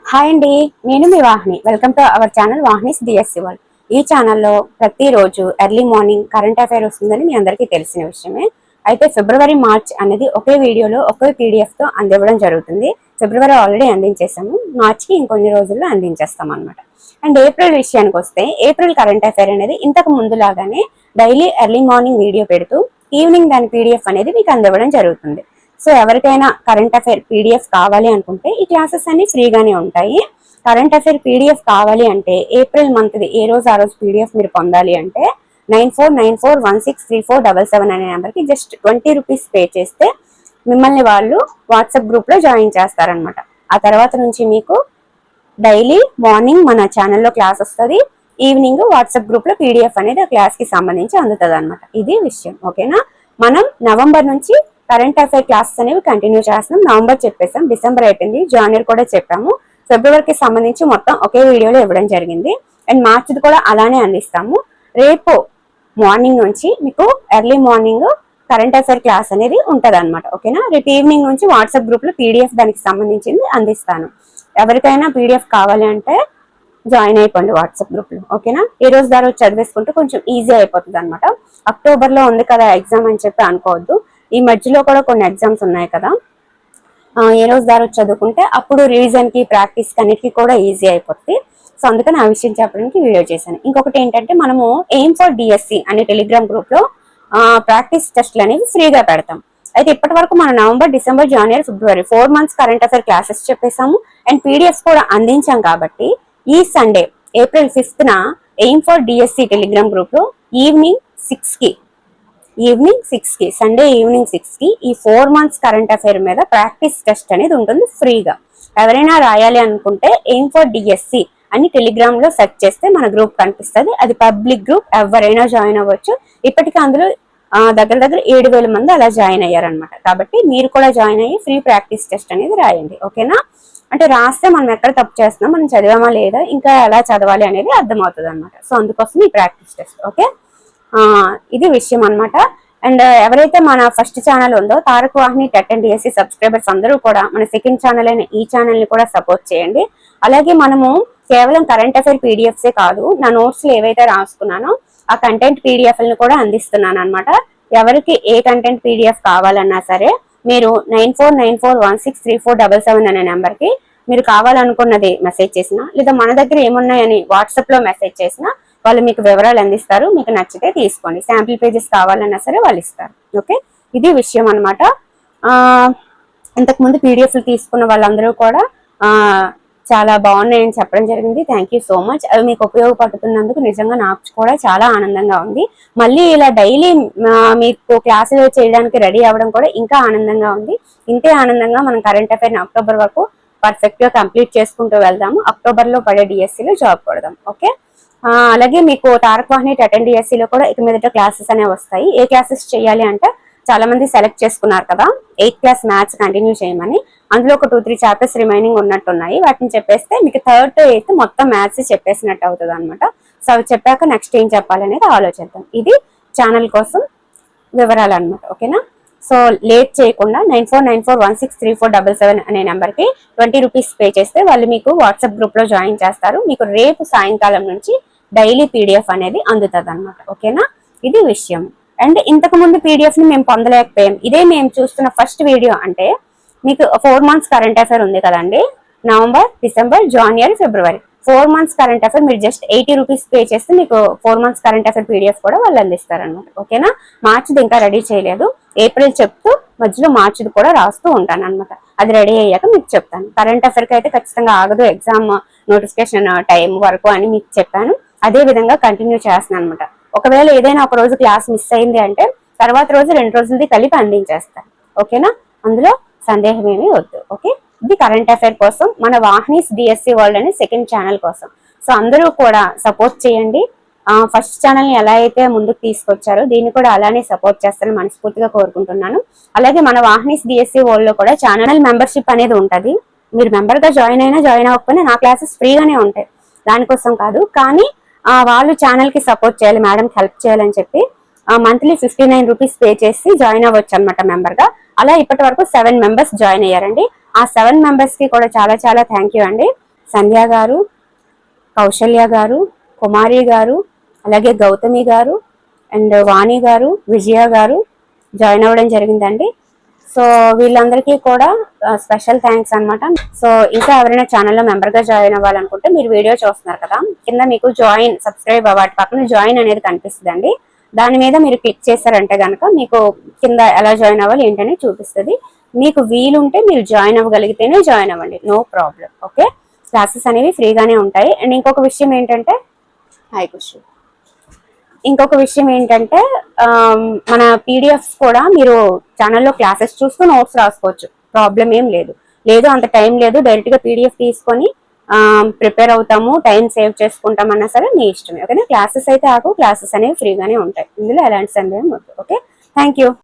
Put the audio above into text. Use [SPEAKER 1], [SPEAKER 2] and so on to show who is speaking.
[SPEAKER 1] Hi అండి, నేను మీ Vahini. Welcome to our channel Vahini's DSC world. ఈ ఛానల్లో ప్రతిరోజు ఎర్లీ మార్నింగ్ కరెంట్ అఫైర్ వస్తుందని మీ అందరికీ తెలిసిన విషయమే. అయితే ఫిబ్రవరి మార్చ్ అనేది ఒకే వీడియోలో ఒకే పీడిఎఫ్తో అందివ్వడం జరుగుతుంది. ఫిబ్రవరి ఆల్రెడీ అందించేసాము, మార్చ్కి ఇంకొన్ని రోజుల్లో అందించేస్తాం అనమాట. అండ్ ఏప్రిల్ విషయానికి వస్తే ఏప్రిల్ కరెంట్ అఫైర్ అనేది ఇంతకు ముందులాగానే డైలీ ఎర్లీ మార్నింగ్ వీడియో పెడుతూ ఈవినింగ్ దాని పీడిఎఫ్ అనేది మీకు అందివ్వడం జరుగుతుంది. సో ఎవరికైనా కరెంట్ అఫైర్ పీడిఎఫ్ కావాలి అనుకుంటే ఈ క్లాసెస్ అన్ని ఫ్రీగానే ఉంటాయి. కరెంట్ అఫైర్ పీడిఎఫ్ కావాలి అంటే ఏప్రిల్ మంత్ది ఏ రోజు ఆ రోజు పీడిఎఫ్ మీరు పొందాలి అంటే 9494163477 అనే నెంబర్కి జస్ట్ 20 రూపీస్ పే చేస్తే మిమ్మల్ని వాళ్ళు వాట్సాప్ గ్రూప్లో జాయిన్ చేస్తారనమాట. ఆ తర్వాత నుంచి మీకు డైలీ మార్నింగ్ మన ఛానల్లో క్లాస్ వస్తుంది, ఈవినింగ్ వాట్సాప్ గ్రూప్లో పీడిఎఫ్ అనేది ఆ క్లాస్కి సంబంధించి అందుతుంది అనమాట. ఇది విషయం, ఓకేనా. మనం నవంబర్ నుంచి కరెంట్ అఫైర్ క్లాసెస్ అనేవి కంటిన్యూ చేస్తున్నాం. నవంబర్ చెప్పేసాం, డిసెంబర్ అయిపోయింది, జనవరి కూడా చెప్పాము, ఫిబ్రవరికి సంబంధించి మొత్తం ఒకే వీడియోలో ఇవ్వడం జరిగింది. అండ్ మార్చిది కూడా అలానే అందిస్తాము. రేపు మార్నింగ్ నుంచి మీకు early morning current affair class అనేది ఉంటుంది అనమాట, ఓకేనా. రేపు ఈవినింగ్ నుంచి వాట్సాప్ గ్రూప్లో పీడిఎఫ్ దానికి సంబంధించింది అందిస్తాను. ఎవరికైనా పీడిఎఫ్ కావాలి అంటే జాయిన్ అయిపోండి వాట్సాప్ గ్రూప్లో, ఓకేనా. ఈ రోజు దాని చదివేసుకుంటే కొంచెం ఈజీ అయిపోతుంది అనమాట. అక్టోబర్లో ఉంది కదా ఎగ్జామ్ అని చెప్పి అనుకోవద్దు, ఈ మధ్యలో కూడా కొన్ని ఎగ్జామ్స్ ఉన్నాయి కదా. ఏ రోజు దాని చదువుకుంటే అప్పుడు రివిజన్కి ప్రాక్టీస్కి అన్నిటికీ కూడా ఈజీ అయిపోతుంది. సో అందుకని ఆ విషయం చెప్పడానికి వీడియో చేశాను. ఇంకొకటి ఏంటంటే మనము ఎయిమ్ ఫర్ డిఎస్సి అనే టెలిగ్రామ్ గ్రూప్లో ప్రాక్టీస్ టెస్ట్లు అనేవి ఫ్రీగా పెడతాం. అయితే ఇప్పటి వరకు మనం నవంబర్, డిసెంబర్, జనవరి, ఫిబ్రవరి 4 months కరెంట్ అఫైర్ క్లాసెస్ చెప్పేసాము అండ్ పీడిఎఫ్ కూడా అందించాం. కాబట్టి ఈ Sunday April 5th aim for DSC telegram గ్రూప్లో ఈవినింగ్ 6కి సండే ఈవినింగ్ 6కి ఈ 4 months కరెంట్ అఫైర్ మీద ప్రాక్టీస్ టెస్ట్ అనేది ఉంటుంది ఫ్రీగా. ఎవరైనా రాయాలి అనుకుంటే ఎయిమ్ ఫర్ డిఎస్సి అని టెలిగ్రామ్ లో సెర్చ్ చేస్తే మన గ్రూప్ కనిపిస్తుంది. అది పబ్లిక్ గ్రూప్, ఎవరైనా జాయిన్ అవ్వచ్చు. ఇప్పటికీ అందులో దగ్గర 7,000 మంది అలా జాయిన్ అయ్యారనమాట. కాబట్టి మీరు కూడా జాయిన్ అయ్యి ఫ్రీ ప్రాక్టీస్ టెస్ట్ అనేది రాయండి, ఓకేనా. అంటే రాస్తే మనం ఎక్కడ తప్పు చేస్తున్నాం, మనం చదివామా లేదా, ఇంకా ఎలా చదవాలి అనేది అర్థమవుతుంది అనమాట. సో అందుకోసం ఈ ప్రాక్టీస్ టెస్ట్, ఓకే. ఇది విషయం అనమాట. అండ్ ఎవరైతే మన ఫస్ట్ ఛానల్ ఉందో తారక్ వాహిని టెట్ అండ్ డిఎస్సి సబ్స్క్రైబర్స్ అందరూ కూడా మన సెకండ్ ఛానల్ అయిన ఈ ఛానల్ ని కూడా సపోర్ట్ చేయండి. అలాగే మనము కేవలం కరెంట్ అఫైర్ పీడిఎఫ్సే కాదు, నా నోట్స్ లో ఏవైతే రాసుకున్నానో ఆ కంటెంట్ పీడిఎఫ్లను కూడా అందిస్తున్నాను అనమాట. ఎవరికి ఏ కంటెంట్ పీడిఎఫ్ కావాలన్నా సరే మీరు 9494163477 అనే నెంబర్కి మీరు కావాలనుకున్నది మెసేజ్ చేసినా, లేదా మన దగ్గర ఏమున్నాయని వాట్సాప్ లో మెసేజ్ చేసినా వాళ్ళు మీకు వివరాలు అందిస్తారు. మీకు నచ్చితే తీసుకోండి, శాంపిల్ పేజెస్ కావాలన్నా సరే వాళ్ళు ఇస్తారు, ఓకే. ఇది విషయం అనమాట. ఇంతకుముందు పీడిఎఫ్లు తీసుకున్న వాళ్ళందరూ కూడా చాలా బాగున్నాయని చెప్పడం జరిగింది. Thank you so much. అవి మీకు ఉపయోగపడుతున్నందుకు నిజంగా నాకు కూడా చాలా ఆనందంగా ఉంది. మళ్ళీ ఇలా డైలీ మీకు క్లాసులు చేయడానికి రెడీ అవ్వడం కూడా ఇంకా ఆనందంగా ఉంది. ఇంతే ఆనందంగా మనం కరెంట్ అఫైర్ అక్టోబర్ వరకు పర్ఫెక్ట్ గా కంప్లీట్ చేసుకుంటూ వెళ్దాము. అక్టోబర్ లో పడే డిఎస్సిలో జాబ్ కొడదాం, ఓకే. అలాగే మీకు తారక్ వాహిని టెట్ అండ్ డిఎస్సిలో కూడా ఇక మీదట క్లాసెస్ అనేవి వస్తాయి. ఏ క్లాసెస్ చేయాలి అంటే చాలా మంది సెలెక్ట్ చేసుకున్నారు కదా 8th క్లాస్ మ్యాథ్స్ కంటిన్యూ చేయమని. అందులో ఒక 2-3 చాప్టర్స్ రిమైనింగ్ ఉన్నట్టున్నాయి, వాటిని చెప్పేస్తే మీకు 3rd to 8th మొత్తం మ్యాథ్స్ చెప్పేసినట్టు అవుతుంది అనమాట. సో అవి చెప్పాక నెక్స్ట్ ఏం చెప్పాలనేది ఆలోచిద్దాం. ఇది ఛానల్ కోసం వివరాలు అనమాట, ఓకేనా. సో లేట్ చేయకుండా 9494163477 అనే నెంబర్కి 20 రూపీస్ పే చేస్తే వాళ్ళు మీకు వాట్సాప్ గ్రూప్లో జాయిన్ చేస్తారు. మీకు రేపు సాయంకాలం నుంచి డైలీ పీడిఎఫ్ అనేది అందుతుంది అనమాట, ఓకేనా. ఇది విషయం. అండ్ ఇంతకు ముందు పీడిఎఫ్ ని మేము పొందలేకపోయాం. ఇదే మేము చూస్తున్న ఫస్ట్ వీడియో. అంటే మీకు 4 months కరెంట్ అఫైర్ ఉంది కదండి, నవంబర్, డిసెంబర్, జనవరి, ఫిబ్రవరి 4 months కరెంట్ అఫైర్ మీరు జస్ట్ 80 రూపీస్ పే చేస్తే మీకు 4 months కరెంట్ అఫైర్ పీడిఎఫ్ కూడా వాళ్ళు అందిస్తారనమాట, ఓకేనా. మార్చిది ఇంకా రెడీ చేయలేదు, ఏప్రిల్ చెప్తూ మధ్యలో మార్చిది కూడా రాస్తూ ఉంటాను అనమాట. అది రెడీ అయ్యాక మీకు చెప్తాను. కరెంట్ అఫైర్కి అయితే ఖచ్చితంగా ఆగదు, ఎగ్జామ్ నోటిఫికేషన్ టైం వరకు అని మీకు చెప్పాను. అదే విధంగా కంటిన్యూ చేస్తున్నాను అనమాట. ఒకవేళ ఏదైనా ఒక రోజు క్లాస్ మిస్ అయింది అంటే తర్వాత రోజు 2 రోజులది కలిపి అందించేస్తాను, ఓకేనా. అందులో సందేహం ఏమీ వద్దు, ఓకే. ఇది కరెంట్ అఫైర్ కోసం మన వాహినిస్ డిఎస్సి వరల్డ్ అనే సెకండ్ ఛానల్ కోసం. సో అందరూ కూడా సపోర్ట్ చేయండి. ఫస్ట్ ఛానల్ని ఎలా అయితే ముందుకు తీసుకొచ్చారో దీన్ని కూడా అలానే సపోర్ట్ చేస్తారని మనస్ఫూర్తిగా కోరుకుంటున్నాను. అలాగే మన వాహినిస్ డిఎస్సి వరల్డ్ లో కూడా ఛానల్ మెంబర్షిప్ అనేది ఉంటుంది. మీరు మెంబర్గా జాయిన్ అయినా జాయిన్ అవ్వకపోయినా నా క్లాసెస్ ఫ్రీగానే ఉంటాయి, దానికోసం కాదు. కానీ వాళ్ళు ఛానల్కి సపోర్ట్ చేయాలి, మేడంకి హెల్ప్ చేయాలని చెప్పి మంత్లీ 59 రూపీస్ పే చేసి జాయిన్ అవ్వచ్చు అనమాట మెంబర్గా. అలా ఇప్పటి వరకు 7 members జాయిన్ అయ్యారండి. ఆ 7 members కి కూడా చాలా చాలా థ్యాంక్ యూ అండి. సంధ్య గారు, కౌశల్య గారు, కుమారి గారు, అలాగే గౌతమి గారు అండ్ వాణి గారు, విజయ గారు జాయిన్ అవ్వడం జరిగిందండి. సో వీళ్ళందరికీ కూడా స్పెషల్ థ్యాంక్స్ అన్నమాట. సో ఇంకా ఎవరైనా ఛానల్లో మెంబర్గా జాయిన్ అవ్వాలనుకుంటే మీరు వీడియో చూస్తున్నారు కదా, కింద మీకు జాయిన్, సబ్స్క్రైబ్ వాటి పక్కన జాయిన్ అనేది కనిపిస్తుందండి. దాని మీద మీరు క్లిక్ చేశారంటే కనుక మీకు కింద ఎలా జాయిన్ అవ్వాలి ఏంటనే చూపిస్తుంది. మీకు వీలుంటే మీరు జాయిన్ అవ్వగలిగితేనే జాయిన్ అవ్వండి, నో ప్రాబ్లం. ఓకే, క్లాసెస్ అనేవి ఫ్రీగానే ఉంటాయి. అండ్ ఇంకొక విషయం ఏంటంటే మన పీడిఎఫ్స్ కూడా మీరు ఛానల్లో క్లాసెస్ చూస్తూ నోట్స్ రాసుకోవచ్చు, ప్రాబ్లం ఏం లేదు. అంత టైం లేదు, డైరెక్ట్ గా పీడిఎఫ్ తీసుకొని ప్రిపేర్ అవుతాము, టైం సేవ్ చేసుకుంటాం అన్నా సరే మీ ఇష్టమే. ఓకేనా, క్లాసెస్ అయితే క్లాసెస్ అనేవి ఫ్రీగానే ఉంటాయి, ఇందులో ఎలాంటి సందేహం వద్దు. Okay, thank you.